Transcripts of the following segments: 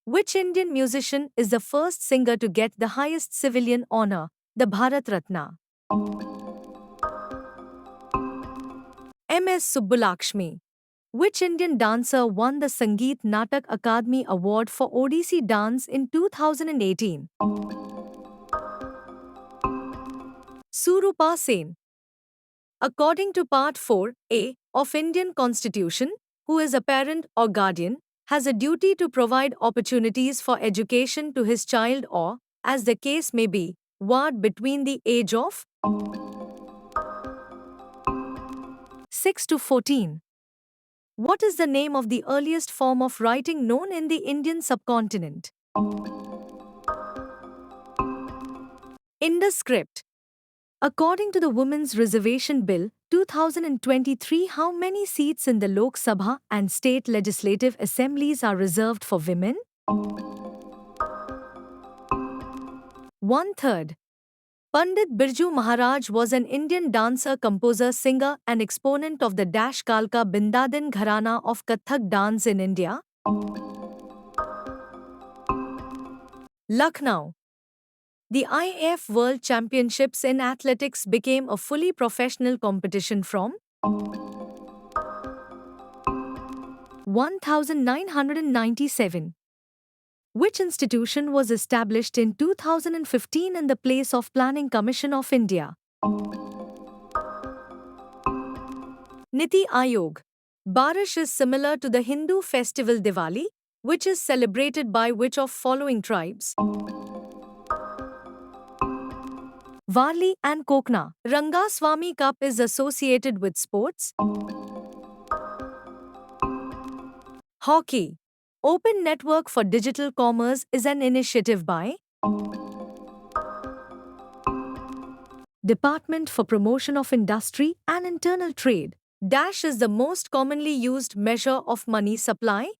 Which Indian musician is the first singer to get the highest civilian honor, the Bharat Ratna? M.S. Subbulakshmi. Which Indian dancer won the Sangeet Natak Akademi Award for Odissi dance in 2018? Surupa Sen. According to Part 4A of Indian Constitution, who is a parent or guardian, has a duty to provide opportunities for education to his child or, as the case may be, ward between the age of 6 to 14. What is the name of the earliest form of writing known in the Indian subcontinent? Indus script. According to the Women's Reservation Bill 2023, how many seats in the Lok Sabha and state legislative assemblies are reserved for women? 1/3. Pandit Birju Maharaj was an Indian dancer, composer, singer, and exponent of the Dash Kalka Bindadin Gharana of Kathak dance in India. Lucknow. The IAF World Championships in athletics became a fully professional competition from 1997. Which institution was established in 2015 in the place of Planning Commission of India? Niti Aayog. Barish is similar to the Hindu festival Diwali, which is celebrated by which of following tribes? Varli and Kokna. Rangaswamy Cup is associated with sports. Hockey. Open Network for Digital Commerce is an initiative by Department for Promotion of Industry and Internal Trade. Dash is the most commonly used measure of money supply.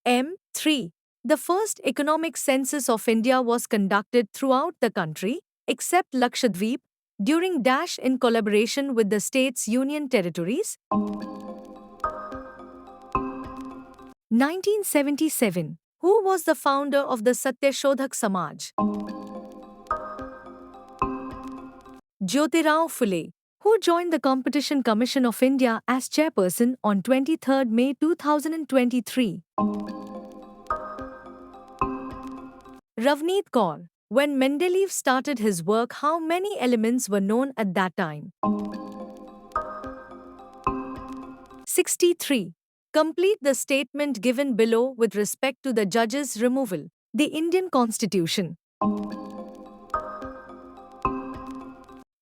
M3. The first economic census of India was conducted throughout the country, except Lakshadweep, during Dash in collaboration with the state's union territories. 1977. Who was the founder of the Satyashodhak Samaj? Jyotirao Phule, who joined the Competition Commission of India as chairperson on 23 May 2023. Ravneet Kaur. When Mendeleev started his work, how many elements were known at that time? 63. Complete the statement given below with respect to the judge's removal. The Indian Constitution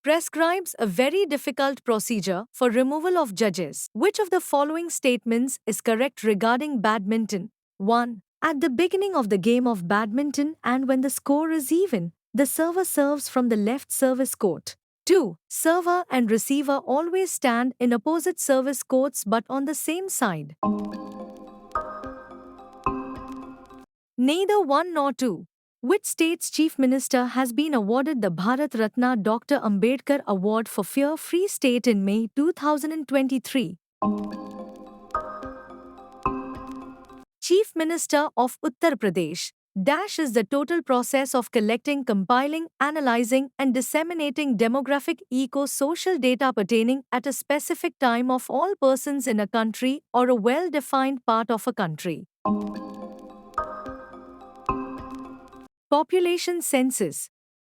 prescribes a very difficult procedure for removal of judges. Which of the following statements is correct regarding badminton? 1. At the beginning of the game of badminton and when the score is even, the server serves from the left service court. 2. Server and receiver always stand in opposite service courts but on the same side. Neither 1 nor 2. Which state's chief minister has been awarded the Bharat Ratna Dr. Ambedkar Award for Fear-Free State in May 2023? Chief Minister of Uttar Pradesh. Dash is the total process of collecting, compiling, analyzing, and disseminating demographic eco-social data pertaining at a specific time of all persons in a country or a well-defined part of a country. Population census.